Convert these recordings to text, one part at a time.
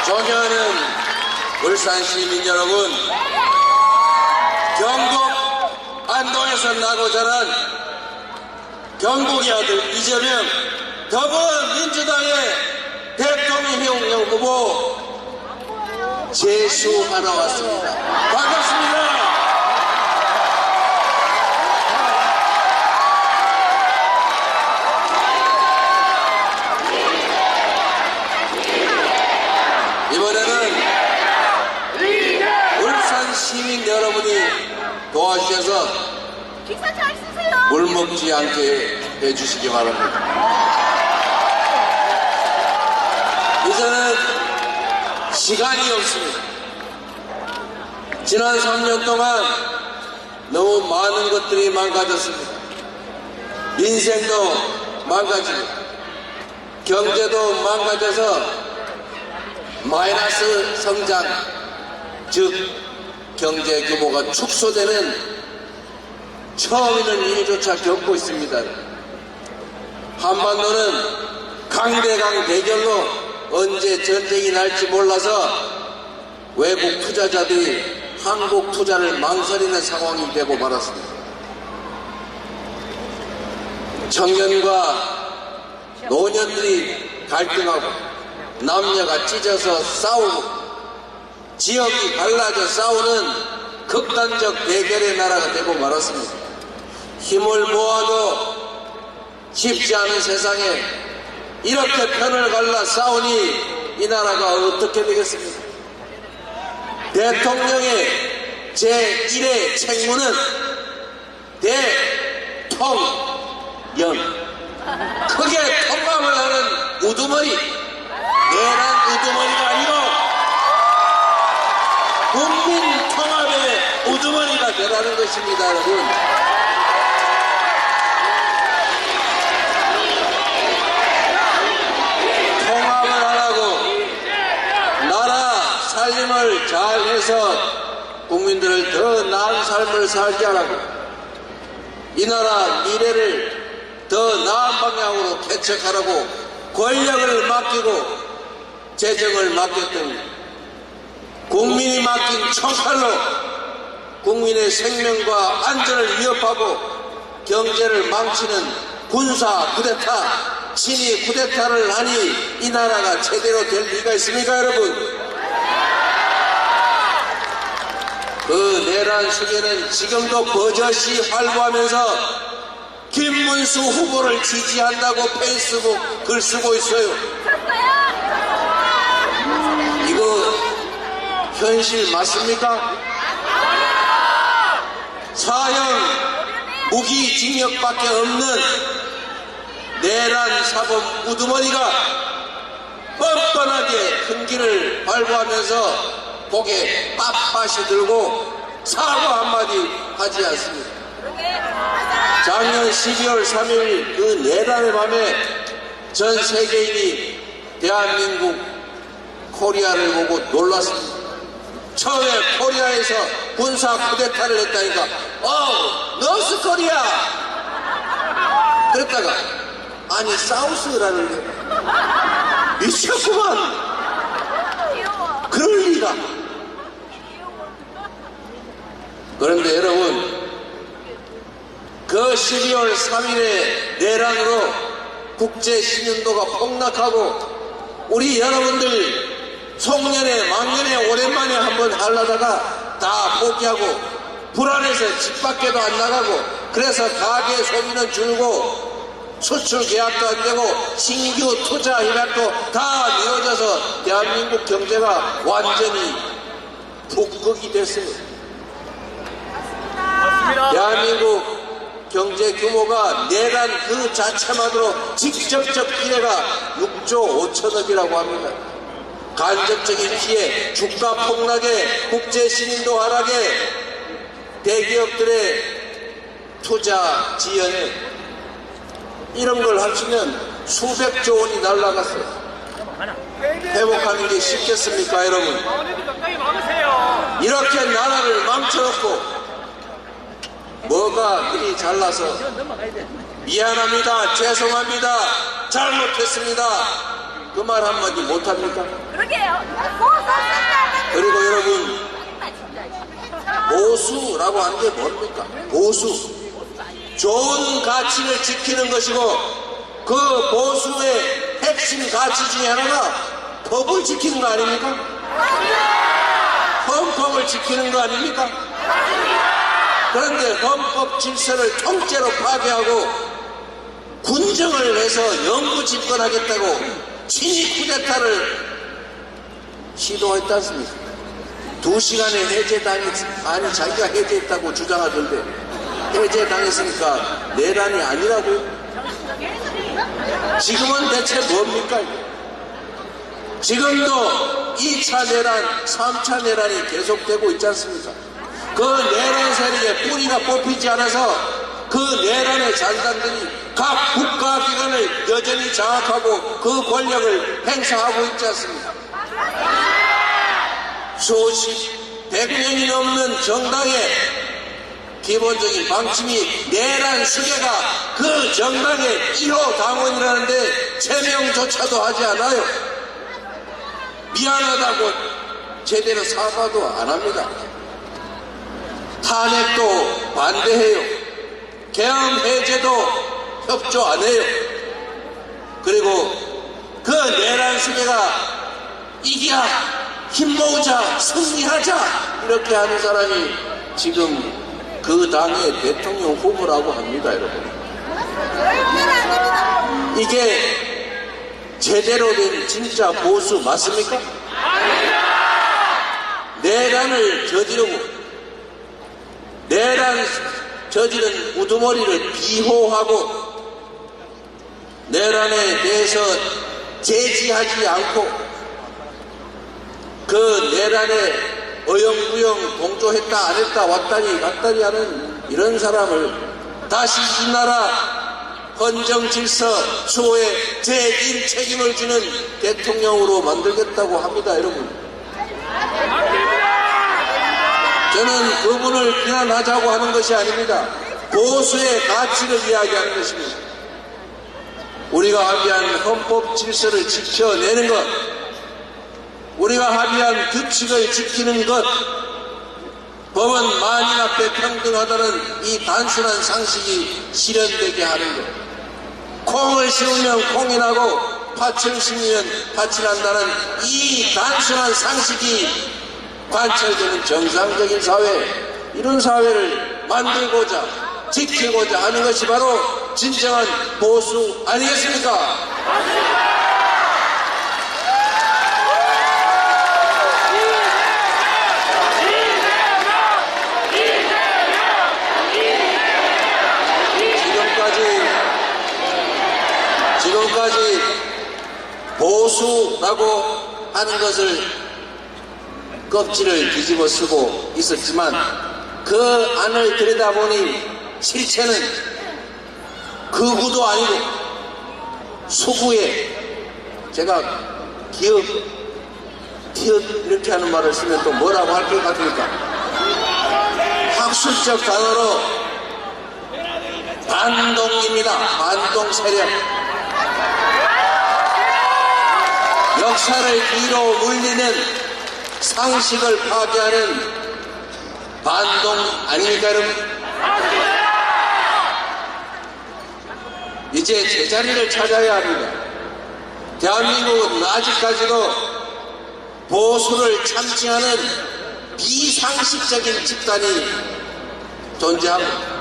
존경하는 울산 시민 여러분, 경북 안동에서 나고 자란 경북의 아들 이재명 더불어민주당의 대통령 후보 제수하러 왔습니다. 반갑습니다. 이번에는 울산 시민 여러분이 도와주셔서 물 먹지 않게 해주시기 바랍니다. 이제는 시간이 없습니다. 지난 3년 동안 너무 많은 것들이 망가졌습니다. 민생도 망가지고 경제도 망가져서 마이너스 성장, 즉 경제 규모가 축소되는 처음 있는 일조차 겪고 있습니다. 한반도는 강대강 대결로 언제 전쟁이 날지 몰라서 외국 투자자들이 한국 투자를 망설이는 상황이 되고 말았습니다. 청년과 노년들이 갈등하고 남녀가 찢어서 싸우고 지역이 갈라져 싸우는 극단적 대결의 나라가 되고 말았습니다. 힘을 모아도 쉽지 않은 세상에 이렇게 편을 갈라 싸우니 이 나라가 어떻게 되겠습니까? 대통령의 제1의 책무는 대통령, 크게 통감을 하는 우두머리, 내란 우두머리가 아니고 국민 통합의 우두머리가 되라는 것입니다, 여러분. 통합을 안 하고 나라 살림을 잘해서 국민들을 더 나은 삶을 살게 하라고 이 나라 미래를 더 나은 방향으로 개척하라고 권력을 맡기고 재정을 맡겼던 국민이 맡긴 총칼로 국민의 생명과 안전을 위협하고 경제를 망치는 군사 쿠데타, 친위 쿠데타를 하니 이 나라가 제대로 될 리가 있습니까, 여러분? 그 내란 수계는 지금도 버젓이 활보하면서 김문수 후보를 지지한다고 페이스북 글 쓰고 있어요. 이거 현실 맞습니까? 사형 무기징역밖에 없는 내란 사범 우두머리가 뻔뻔하게 큰 길을 발부하면서 고개 빳빳이 들고 사과 한마디 하지 않습니다. 작년 12월 3일 그 내란의 밤에 전 세계인이 대한민국 코리아를 보고 놀랐습니다. 처음에 코리아에서 군사 쿠데타를 했다니까 노스 코리아 그랬다가 아니 사우스라는 게 미쳤구만. 그럴 리가. 그런데 여러분, 그 12월 3일의 내란으로 국제 신용도가 폭락하고 우리 여러분들 송년회 망년회 오랜만에 한번 하려다가 다 포기하고 불안해서 집 밖에도 안 나가고 그래서 가게 소비는 줄고 수출 계약도 안 되고 신규 투자 협약도 다 미뤄져서 대한민국 경제가 완전히 북극이 됐어요. 대한민국 경제 규모가 내란 그 자체만으로 직접적 피해가 6조 5천억이라고 합니다. 간접적인 피해, 주가 폭락에 국제 신인도 하락에 대기업들의 투자 지연에 이런 걸 하시면 수백조 원이 날아갔어요. 회복하는 게 쉽겠습니까, 여러분? 이렇게 나라를 망쳐놓고 뭐가 그리 잘나서 미안합니다, 죄송합니다, 잘못했습니다 그 말 한마디 못합니까? 그러게요. 그리고 여러분, 보수라고 하는 게 뭡니까? 보수. 좋은 가치를 지키는 것이고, 그 보수의 핵심 가치 중에 하나가 법을 지키는 거 아닙니까? 헌법을 지키는 거 아닙니까? 그런데 헌법 질서를 통째로 파괴하고 군정을 해서 영구 집권하겠다고 친위 쿠데타를 시도했지 않습니까? 2시간에 해제당했, 아니 자기가 해제했다고 주장하던데 해제당했으니까 내란이 아니라고요? 지금은 대체 뭡니까? 지금도 2차 내란, 3차 내란이 계속되고 있지 않습니까? 그 내란 세력의 뿌리가 뽑히지 않아서 그 내란의 잔상들이 각 국가기관을 여전히 장악하고 그 권력을 행사하고 있지 않습니까? 수십, 100년이 넘는 정당의 기본적인 방침이 내란 수괴가 그 정당의 1호 당원이라는데 제명조차도 하지 않아요. 미안하다고 제대로 사과도 안 합니다. 탄핵도 반대해요. 계엄 해제도 협조 안 해요. 그리고 그 내란 수괴가 이기야 힘 모으자 승리하자 이렇게 하는 사람이 지금 그 당의 대통령 후보라고 합니다. 여러분, 이게 제대로 된 진짜 보수 맞습니까? 내란을 저지르고 내란 저지른 우두머리를 비호하고 내란에 대해서 제지하지 않고 그 내란에 어영부영 동조했다 안 했다 왔다리 갔다리 하는 이런 사람을 다시 이 나라 헌정질서 수호에 제1 책임을 지는 대통령으로 만들겠다고 합니다. 여러분, 저는 그분을 비난하자고 하는 것이 아닙니다. 보수의 가치를 이야기하는 것입니다. 우리가 합의한 헌법 질서를 지켜내는 것, 우리가 합의한 규칙을 지키는 것, 법은 만인 앞에 평등하다는 이 단순한 상식이 실현되게 하는 것, 콩을 심으면 콩이 나고 팥을 심으면 팥이 난다는 이 단순한 상식이 관철되는 정상적인 사회, 이런 사회를 만들고자 지키고자 하는 것이 바로 진정한 보수 아니겠습니까? 지금까지 보수라고 하는 것을 껍질을 뒤집어 쓰고 있었지만 그 안을 들여다보니 실체는 극우도 아니고 수구에, 제가 기업 이렇게 하는 말을 쓰면 또 뭐라고 할 것 같으니까 학술적 단어로 반동입니다. 반동 세력. 역사를 뒤로 물리는 상식을 파괴하는 반동 아닙니까, 여러분? 이제 제자리를 찾아야 합니다. 대한민국은 아직까지도 보수를 참칭하는 비상식적인 집단이 존재합니다.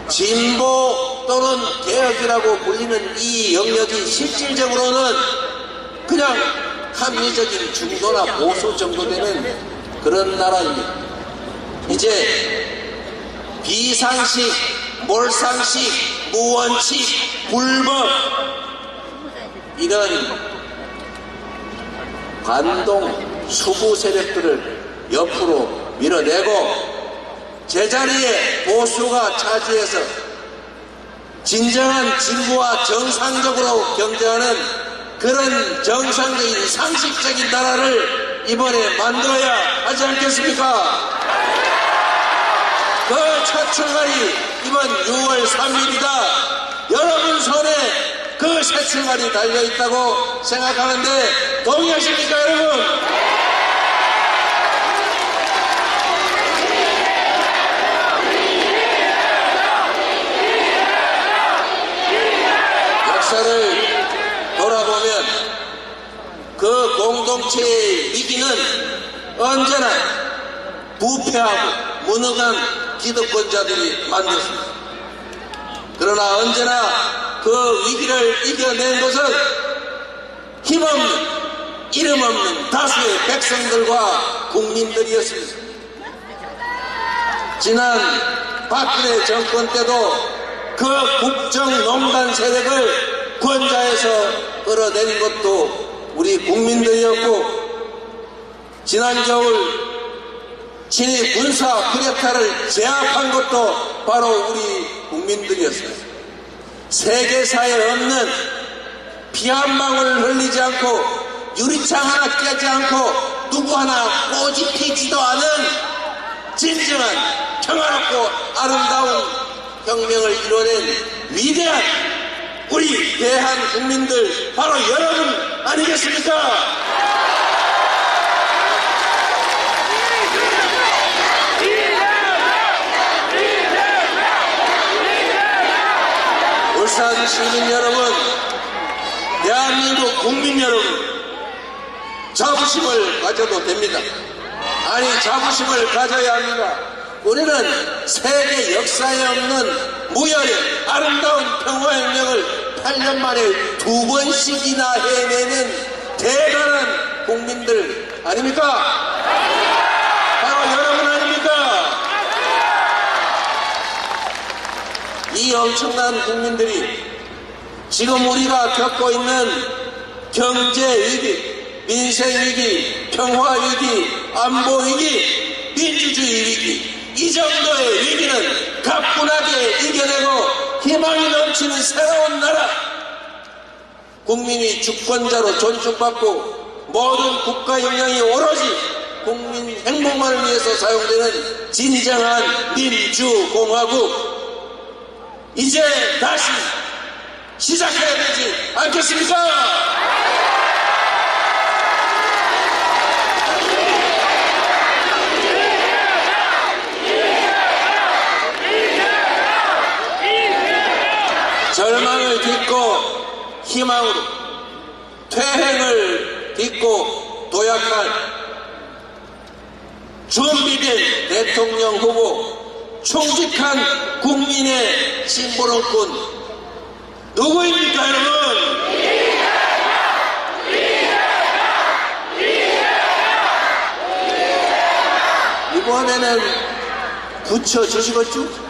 진보 또는 개혁이라고 불리는 이 영역이 실질적으로는 그냥 합리적인 중도나 보수 정도 되는 그런 나라입니다. 이제 비상식, 몰상식, 무원칙, 불법, 이런 반동 수구 세력들을 옆으로 밀어내고 제자리에 보수가 차지해서 진정한 진보와 정상적으로 경쟁하는 그런 정상적인 상식적인 나라를 이번에 만들어야 하지 않겠습니까? 그 첫 출발이 이번 6월 3일이다. 여러분 손에 그 그 새출발이 달려있다고 생각하는데 동의하십니까 여러분? 역사를 돌아보면 그 공동체의 위기는 언제나 부패하고 무능한 기득권자들이 만들었습니다. 그러나 언제나 그 위기를 이겨낸 것은 힘없는 이름 없는 다수의 백성들과 국민들이었습니다. 지난 박근혜 정권 때도 그 국정농단 세력을 권좌에서 끌어낸 것도 우리 국민들이었고, 지난 겨울 친위 군사 쿠데타를 제압한 것도 바로 우리 국민들이었어요. 세계사에 없는 피 한 방울 흘리지 않고 유리창 하나 깨지 않고 누구 하나 꼬집히지도 않은 진정한 평화롭고 아름다운 혁명을 이뤄낸 위대한 우리 대한 국민들 바로 여러분 아니겠습니까? 울산 시민 여러분, 대한민국 국민 여러분, 자부심을 가져도 됩니다. 아니, 자부심을 가져야 합니다. 우리는 세계 역사에 없는 무혈의 아름다운 평화혁명을 8년 만에 2번씩이나 해내는 대단한 국민들 아닙니까? 바로 여러분 아닙니까? 이 엄청난 국민들이 지금 우리가 겪고 있는 경제위기, 민생위기, 평화위기, 안보위기, 민주주의 위기, 이 정도의 위기는 가뿐하게 이겨내고 희망이 넘치는 새로운 나라, 국민이 주권자로 존중받고 모든 국가 역량이 오로지 국민 행복만을 위해서 사용되는 진정한 민주공화국, 이제 다시 시작해야 되지 않겠습니까? 절망을 딛고 희망으로, 퇴행을 딛고 도약한 준비된 대통령 후보, 충직한 국민의 심부름꾼 누구입니까 여러분? 이번에는 붙여주시겠죠?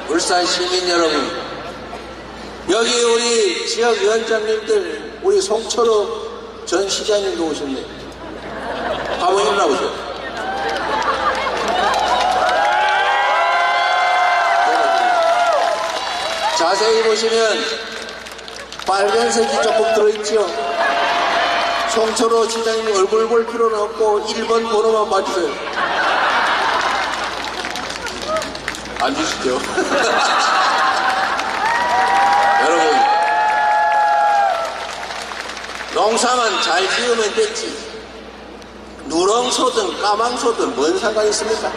울산 시민 여러분, 여기 우리 지역위원장님들, 우리 송철호 전 시장님도 오셨네요. 한번 일어나보세요. 자세히 보시면 빨간색이 조금 들어있죠. 송철호 시장님 얼굴 볼 필요는 없고 1번 번호만 봐주세요. 앉으시죠. 여러분, 농사만 잘 지으면 됐지 누렁소든 까망소든 뭔 상관이 있습니까?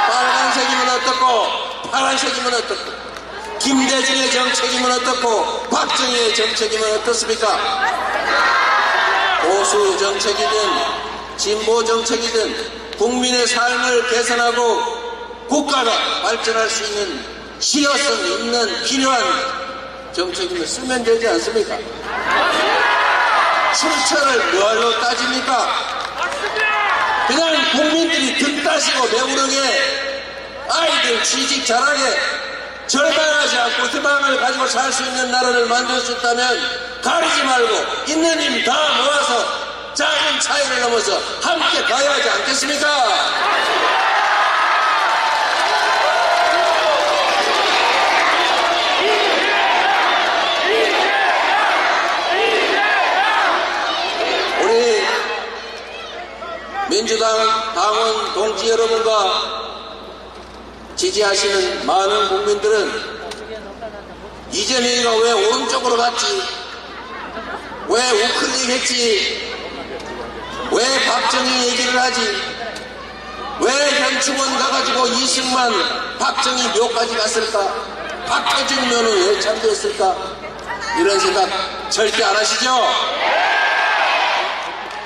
빨간색이면 어떻고 파란색이면 어떻고 김대중의 정책이면 어떻고 박정희의 정책이면 어떻습니까? 보수 정책이든 진보 정책이든 국민의 삶을 개선하고 국가가 발전할 수 있는 실효성 있는 필요한 정책이면 쓰면 되지 않습니까? 출처를 뭘로 따집니까? 그냥 국민들이 등 따시고 배부르게 아이들 취직 잘하게 절망하지 않고 희망을 가지고 살 수 있는 나라를 만들 수 있다면 가리지 말고 있는 힘 다 모아서 작은 차이를 넘어서 함께 가야 하지 않겠습니까? 민주당 당원 동지 여러분과 지지하시는 많은 국민들은 이재명이가 왜 오른쪽으로 갔지? 왜 우클릭 했지? 왜 박정희 얘기를 하지? 왜 현충원 가가지고 이승만 박정희 묘까지 갔을까? 박태준 묘는 왜 참배했을까? 이런 생각 절대 안 하시죠?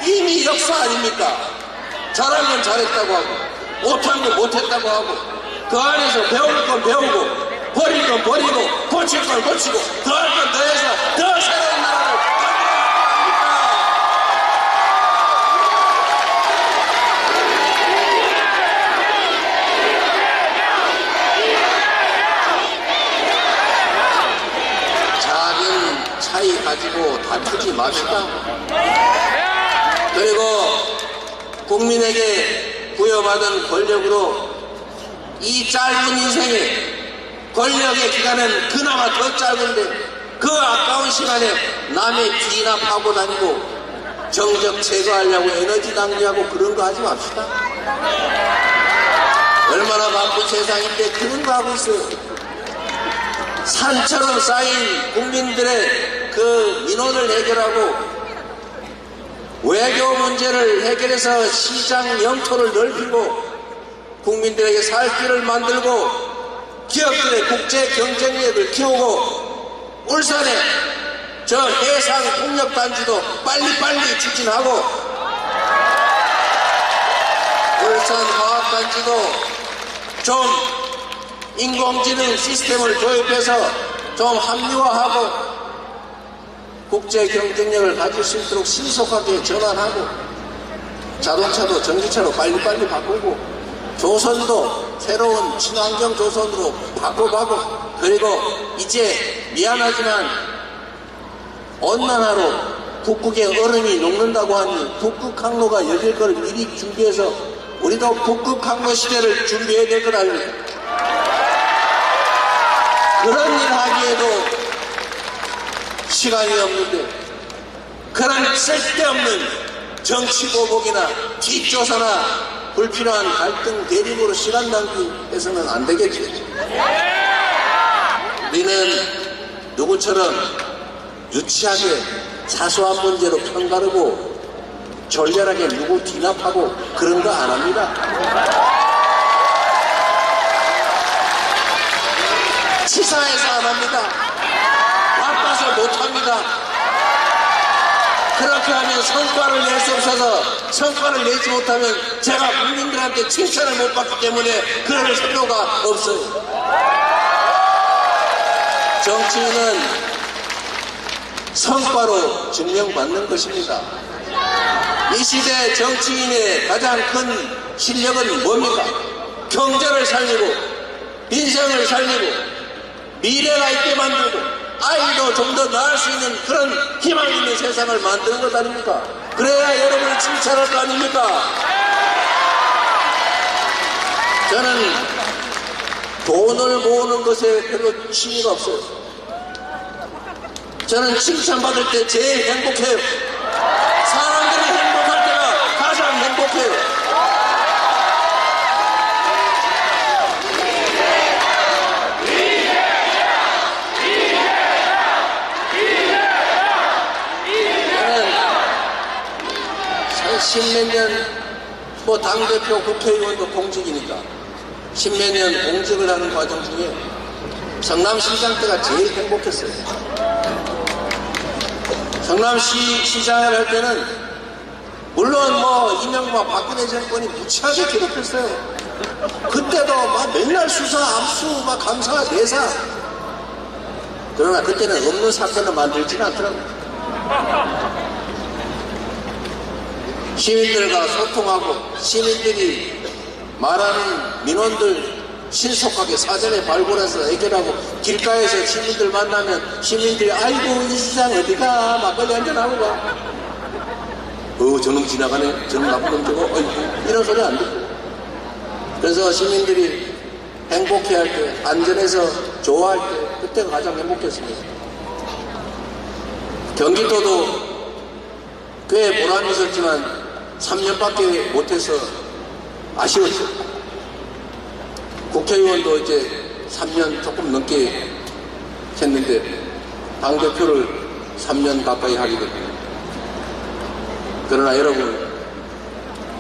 이미 역사 아닙니까? 잘한 건 잘했다고 하고 못한 건 못했다고 하고 그 안에서 배울 건 배우고 버릴 건 버리고 고칠 건 고치고 더할 건 더해서 더 새로운 나라를 작은 차이 가지고 다투지 맙시다. 그리고 국민에게 부여받은 권력으로 이 짧은 인생에 권력의 기간은 그나마 더 짧은데 그 아까운 시간에 남의 뒤나 파고 다니고 정적 제거하려고 에너지 낭비하고 그런 거 하지 맙시다. 얼마나 바쁜 세상인데 그런 거 하고 있어요. 산처럼 쌓인 국민들의 그 민원을 해결하고 외교 문제를 해결해서 시장 영토를 넓히고 국민들에게 살 길을 만들고 기업들의 국제 경쟁력을 키우고 울산에 저 해상 풍력단지도 빨리빨리 추진하고 울산 화학단지도 좀 인공지능 시스템을 도입해서 좀 합리화하고 국제 경쟁력을 가질 수 있도록 신속하게 전환하고 자동차도 전기차로 빨리빨리 바꾸고 조선도 새로운 친환경 조선으로 바꿔가고 그리고 이제 미안하지만 온난화로 북극의 얼음이 녹는다고 하니 북극 항로가 열릴 걸 미리 준비해서 우리도 북극 항로 시대를 준비해야 될 걸 아닙니까? 그런 일 하기에도 시간이 없는데 그런 쓸데없는 정치 보복이나 뒷조사나 불필요한 갈등 대립으로 시간 낭비해서는 안 되겠지. 우리는 누구처럼 유치하게 사소한 문제로 편가르고 졸렬하게 누구 뒤납하고 그런 거 안 합니다. 치사해서 안 합니다. 바빠서 못합니다. 그렇게 하면 성과를 낼 수 없어서 성과를 내지 못하면 제가 국민들한테 칭찬을 못 받기 때문에 그럴 필요가 없어요. 정치인은 성과로 증명받는 것입니다. 이 시대 정치인의 가장 큰 실력은 뭡니까? 경제를 살리고 민생을 살리고 미래가 있게 만들고 아이도 좀 더 나을 수 있는 그런 희망 있는 세상을 만드는 것 아닙니까? 그래야 여러분을 칭찬할 거 아닙니까? 저는 돈을 모으는 것에 별로 취미가 없어요. 저는 칭찬받을 때 제일 행복해요. 사람들이 행복할 때가 가장 행복해요. 십몇 년, 당대표 국회의원도 공직이니까 십몇 년 공직을 하는 과정 중에 성남시장 때가 제일 행복했어요. 성남시 시장을 할 때는 물론 이명박 박근혜 정권이 무지하게 괴롭혔어요. 그때도 맨날 수사, 압수, 감사, 내사. 그러나 그때는 없는 사건을 만들지는 않더라고요. 시민들과 소통하고 시민들이 말하는 민원들 신속하게 사전에 발굴해서 해결하고 길가에서 시민들 만나면 시민들이 아이고 이 시장 어디가 막걸리 한잔하고 가. 저놈 지나가네. 저놈 나쁜 놈 저거. 이런 소리 안 듣고. 그래서 시민들이 행복해할 때 안전해서 좋아할 때 그때가 가장 행복했습니다. 경기도도 꽤 보람이 있었지만 3년밖에 못해서 아쉬웠죠. 국회의원도 이제 3년 조금 넘게 했는데 당대표를 3년 가까이 하게 됐고요. 그러나 여러분,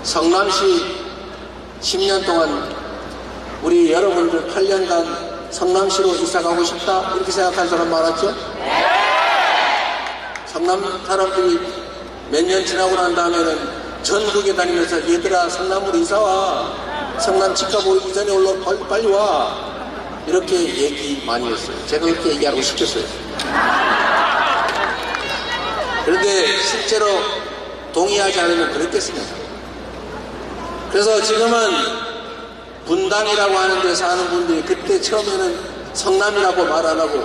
성남시 10년 동안 우리 여러분들 8년간 성남시로 이사가고 싶다 이렇게 생각한 사람 많았죠? 성남 사람들이 몇 년 지나고 난 다음에는 전국에 다니면서 얘들아 성남으로 이사와, 성남 집값 오르기 전에 빨리 와, 이렇게 얘기 많이 했어요. 제가 그렇게 얘기하고 싶겠어요. 그런데 실제로 동의하지 않으면 그랬겠습니다. 그래서 지금은 분당이라고 하는 데 사는 분들이 그때 처음에는 성남이라고 말 안 하고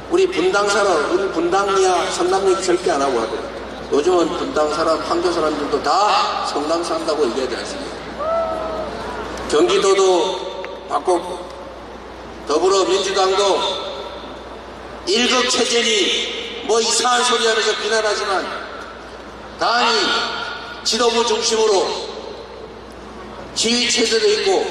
우리 분당 사람, 우리 분당이야 성남 얘기 절대 안 하고 하더라고요. 요즘은 분당 사람, 판교 사람들도 다 성남 산다고 얘기하지 않습니까? 경기도도 바꿨고 더불어민주당도 1급 체제니 뭐 이상한 소리 하면서 비난하지만 당이 지도부 중심으로 지휘체제도 있고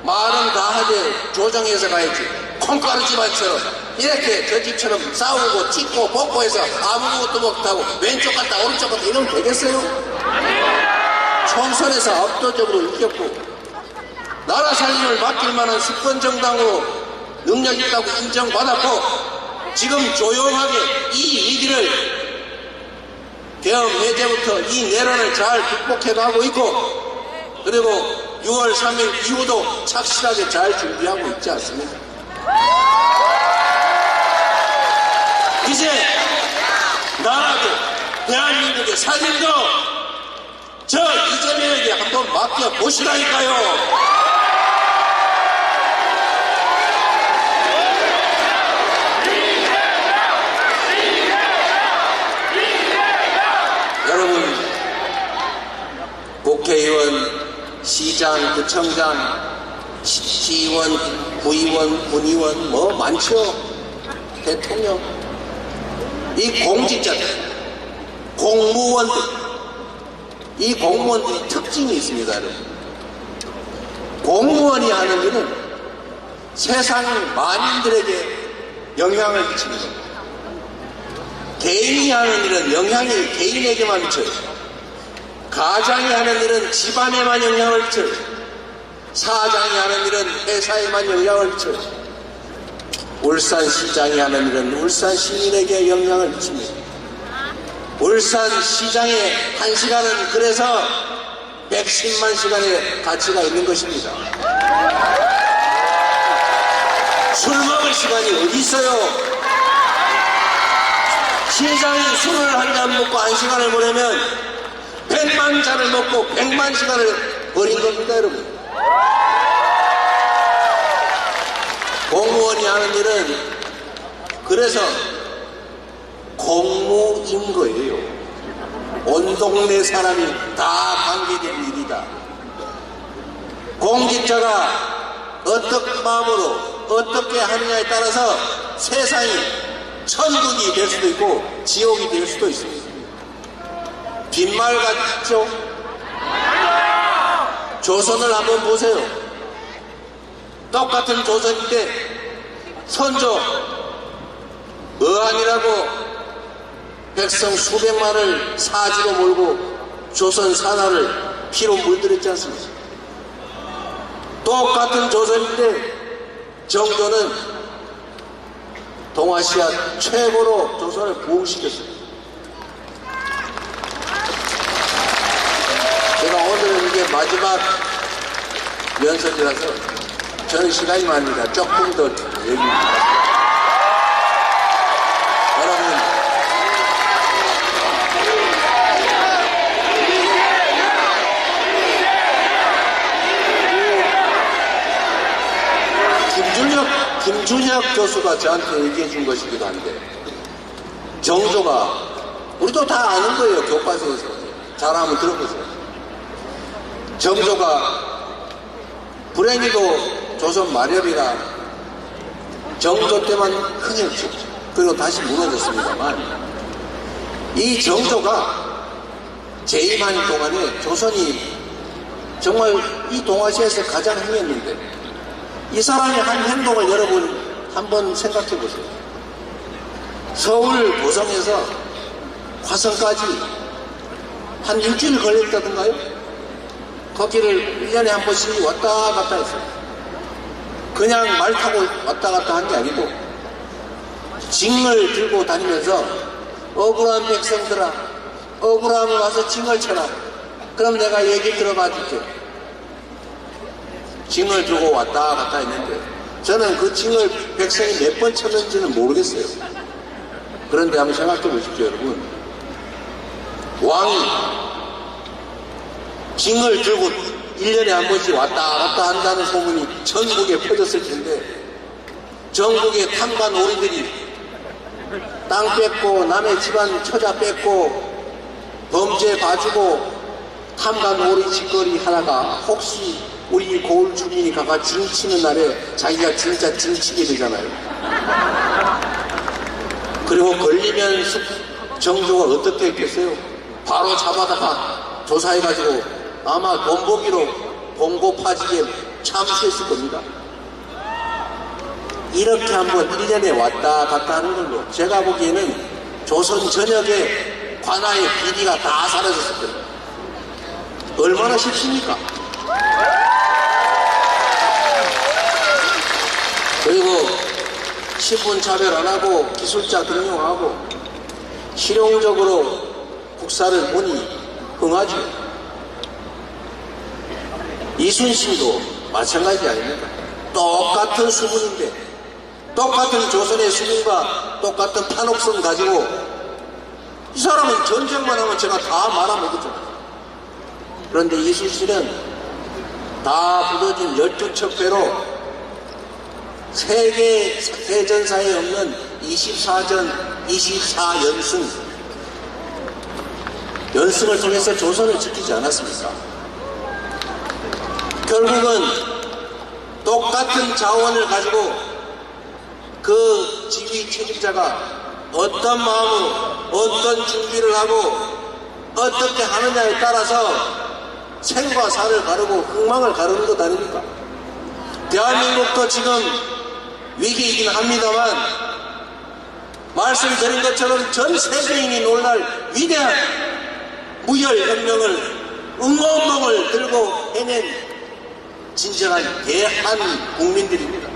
말은 다 하되 조정해서 가야지. 콩가루 집안처럼 이렇게 저 집처럼 싸우고 찢고 복고해서 아무것도 못하고 왼쪽 갔다 오른쪽 갔다 이러면 되겠어요? 총선에서 압도적으로 이겼고 나라 살림을 맡길 만한 집권정당으로 능력 있다고 인정받았고 지금 조용하게 이 위기를 계엄 해제부터 이 내란을 잘 극복해가고 있고 그리고 6월 3일 이후도 착실하게 잘 준비하고 있지 않습니까? 이제 나라도 대한민국의 살림도 저 이재명에게 한번 맡겨보시라니까요. 여러분, 국회의원, 시장, 구청장, 시의원, 구의원, 군의원 뭐 많죠. 대통령, 이 공직자들, 공무원들, 이 공무원들이 특징이 있습니다. 여러분. 공무원이 하는 일은 세상 만인들에게 영향을 미치는 겁니다. 개인이 하는 일은 영향이 개인에게만 미쳐요. 가장이 하는 일은 집안에만 영향을 미쳐요. 사장이 하는 일은 회사에만 영향을 미쳐요. 울산시장이 하는 일은 울산 시민에게 영향을 미칩니다. 울산시장의 1시간은 그래서 110만 시간의 가치가 있는 것입니다. 술 먹을 시간이 어디 있어요? 시장이 술을 한 잔 먹고 1시간을 보내면 100만 잔을 먹고 100만 시간을 버린 겁니다, 여러분. 공무원이 하는 일은 그래서 공무인 거예요. 온 동네 사람이 다 관계된 일이다. 공직자가 어떤 마음으로 어떻게 하느냐에 따라서 세상이 천국이 될 수도 있고 지옥이 될 수도 있습니다. 빈말 같죠? 조선을 한번 보세요. 똑같은 조선인데 선조 어한이라고 백성 수백만을 사지로 몰고 조선 산하를 피로 물들였지 않습니까? 똑같은 조선인데 정조는 동아시아 최고로 조선을 부흥시켰습니다. 제가 오늘은 이게 마지막 연설이라서 저는 시간이 많으니까 조금 더 얘기합니다. 여러분, 김준혁 교수가 저한테 얘기해 준 것이기도 한데 정조가 우리도 다 아는 거예요. 교과서에서 잘 한번 들어보세요. 정조가 불행히도 조선 마렵이라 정조 때만 흥했죠. 그리고 다시 무너졌습니다만 이 정조가 재임하는 동안에 조선이 정말 이 동아시아에서 가장 행했는데, 이 사람의 한 행동을 여러분 한번 생각해 보세요. 서울 고성에서 화성까지 한 일주일 걸렸다던가요? 거기를 1년에 한 번씩 왔다 갔다 했어요. 그냥 말 타고 왔다 갔다 한 게 아니고 징을 들고 다니면서 억울한 백성들아, 억울하면 와서 징을 쳐라. 그럼 내가 얘기 들어봐 줄게. 징을 들고 왔다 갔다 했는데 저는 그 징을 백성이 몇 번 쳤는지는 모르겠어요. 그런데 한번 생각해 보십시오, 여러분. 왕이 징을 들고 1년에 한 번씩 왔다 갔다 한다는 소문이 전국에 퍼졌을 텐데, 전국의 탐관 오리들이 땅 뺏고 남의 집안 처자 뺏고 범죄 봐주고 탐관 오리 짓거리 하다가 혹시 우리 고을 주민이 가가 징치는 날에 자기가 진짜 징치게 되잖아요. 그리고 걸리면 정조가 어떻게 했겠어요? 바로 잡아다가 조사해가지고 아마 돈보기로 봉고 파지에 참수했을 겁니다. 이렇게 한번 1년에 왔다 갔다 하는 걸로 제가 보기에는 조선 전역의 관아의 비리가 다 사라졌을 겁니다. 얼마나 쉽습니까? 그리고 신분 차별 안 하고 기술자 등용하고 실용적으로 국사를 보니 흥하죠. 이순신도 마찬가지 아닙니까? 똑같은 수문인데, 똑같은 조선의 수문과 똑같은 판옥선 가지고 이 사람은 전쟁만 하면 제가 다 말아먹었잖아요. 그런데 이순신은 다 부서진 12척배로 세계 대전사에 없는 24연승, 연승을 통해서 조선을 지키지 않았습니까? 결국은 똑같은 자원을 가지고 그 지휘 책임자가 어떤 마음으로 어떤 준비를 하고 어떻게 하느냐에 따라서 생과 사를 가르고 흥망을 가르는 것 아닙니까? 대한민국도 지금 위기이긴 합니다만 말씀드린 것처럼 전 세계인이 놀랄 위대한 무혈혁명을 응원봉을 들고 해낸 진정한 대한 국민들입니다.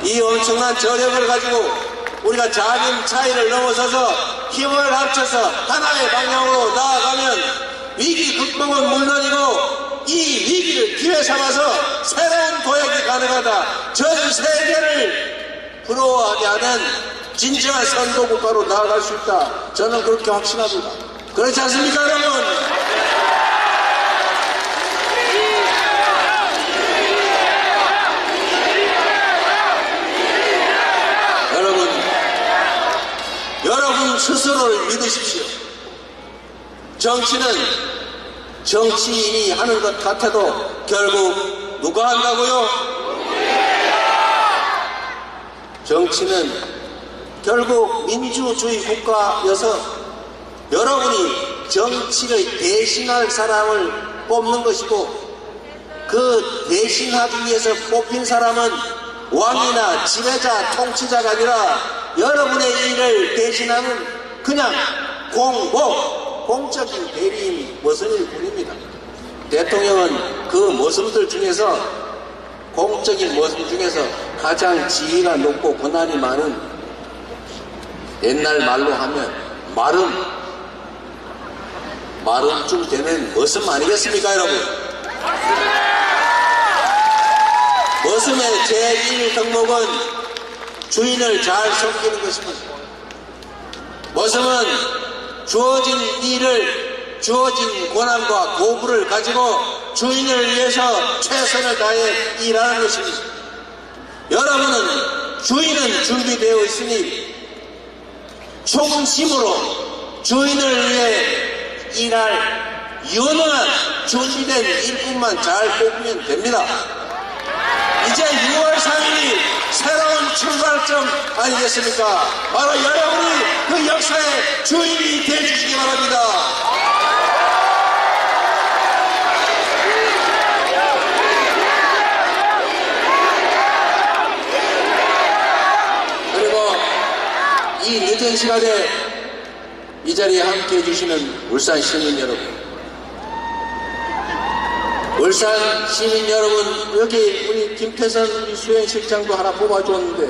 이 엄청난 저력을 가지고 우리가 작은 차이를 넘어서서 힘을 합쳐서 하나의 방향으로 나아가면 위기 극복은 물론이고 이 위기를 기회 삼아서 새로운 도약이 가능하다. 전 세계를 부러워하게 하는 진정한 선도국가로 나아갈 수 있다. 저는 그렇게 확신합니다. 그렇지 않습니까, 여러분? 여러분 스스로를 믿으십시오. 정치는 정치인이 하는 것 같아도 결국 누가 한다고요? 정치는 결국 민주주의 국가여서 여러분이 정치를 대신할 사람을 뽑는 것이고, 그 대신하기 위해서 뽑힌 사람은 왕이나 지배자, 통치자가 아니라 여러분의 일을 대신하는 그냥 공적인 대리인 모습일 뿐입니다. 대통령은 그 모습들 중에서, 공적인 모습 중에서 가장 지위가 높고 권한이 많은, 옛날 말로 하면 마름쯤 되는 머슴 아니겠습니까, 여러분? 머슴의 제1덕목은 주인을 잘 섬기는 것입니다. 머슴은 주어진 일을, 주어진 권한과 도구를 가지고 주인을 위해서 최선을 다해 일하는 것입니다. 여러분은 주인은 준비되어 있으니 충심으로 주인을 위해 일할 유능한 준비된 일꾼만 잘 뽑으면 됩니다. 이제 6월 3일이 새로운 출발점 아니겠습니까? 바로 여러분이 그 역사의 주인이 되어주시기 바랍니다. 귀한 시간에 이 자리에 함께 해주시는 울산 시민 여러분, 울산 시민 여러분, 여기 우리 김태선 우리 수행실장도 하나 뽑아줬는데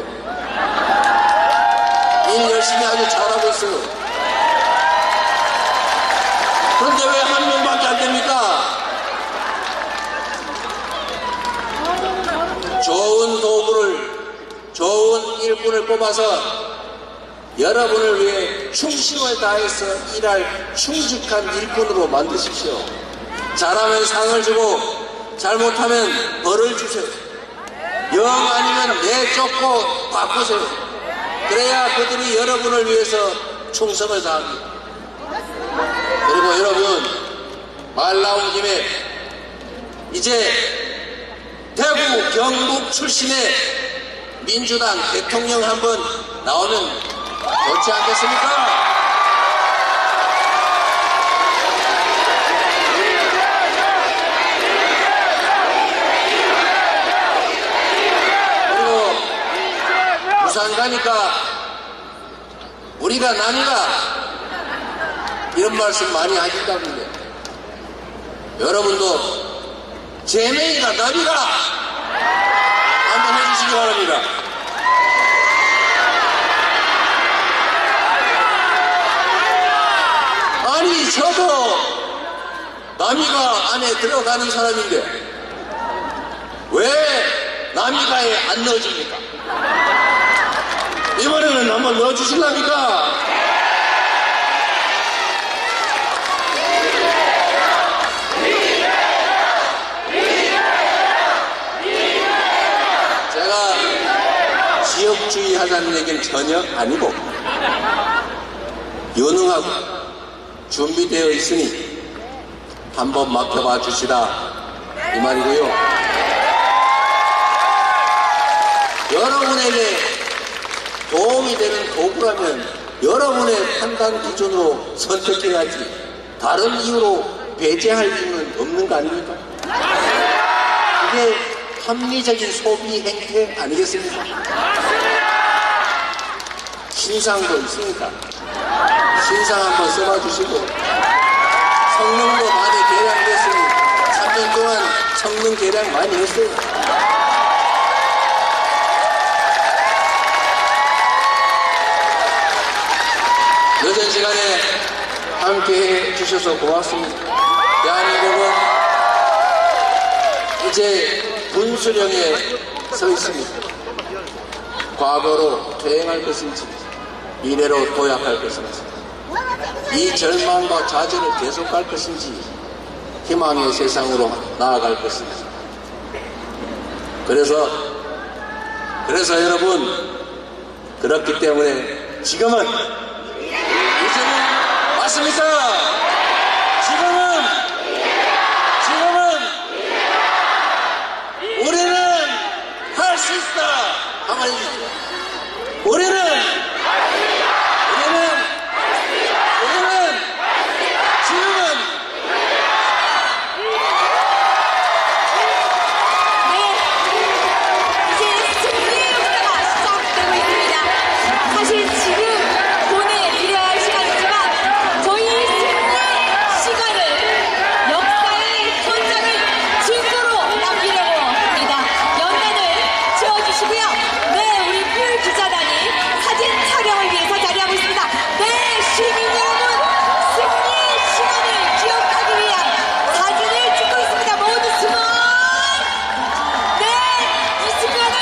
일 열심히 아주 잘하고 있어요. 그런데 왜 한 명밖에 안 됩니까? 좋은 도구를, 좋은 일꾼을 뽑아서 여러분을 위해 충심을 다해서 일할 충직한 일꾼으로 만드십시오. 잘하면 상을 주고 잘못하면 벌을 주세요. 영 아니면 내쫓고 바꾸세요. 그래야 그들이 여러분을 위해서 충성을 다합니다. 그리고 여러분, 말 나온 김에 이제 대구 경북 출신의 민주당 대통령 한번 나오면 좋지 않겠습니까? 그리고 부산 가니까 우리가 남이가 이런 말씀 많이 하신다는데, 여러분도 제명이가 남이가 한번 해주시기 바랍니다. 아니, 저도 남이가 안에 들어가는 사람인데 왜 남이가에 안 넣어줍니까? 이번에는 한번 넣어주실랍니까? 제가 지역주의 하자는 얘기는 전혀 아니고 유능하고 준비되어 있으니 한번 맡겨봐 주시라 이 말이고요. 여러분에게 도움이 되는 도구라면 여러분의 판단 기준으로 선택해야지 다른 이유로 배제할 이유는 없는 거 아닙니까? 이게 합리적인 소비 행태 아니겠습니까? 신상도 있으니까 신상 한번 써봐 주시고, 성능도 많이 개량됐으니 3년 동안 성능 개량 많이 했어요. 늦은 시간에 함께 해주셔서 고맙습니다. 대한민국은 이제 분수령에 서 있습니다. 과거로 퇴행할 것인지 미래로 도약할 것인지, 이 절망과 좌절을 계속할 것인지 희망의 세상으로 나아갈 것인지. 그래서 여러분, 그렇기 때문에 지금은 맞습니까? 지금은 우리는 할 수 있다. 한번 해주세요. 우리는 지금은 이제 승리의 역사가 시작되고 있습니다. 사실 지금 보내드려야 할 시간이지만 저희 승리의 시간을 역사의 현장을 증거로 남기려고 합니다. 연단을 지어주시고요. 네, 우리 표 기자단이 사진 촬영을 위해서 자리하고 있습니다. 네, 시민 여러분, 승리의 시간을 기억하기 위한 사진을 찍고 있습니다. 모두 스마일! 네, 이 순간을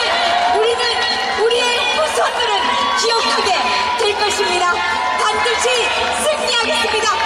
우리의 후손들은 기억하게 될 것입니다. 반드시 승리하겠습니다.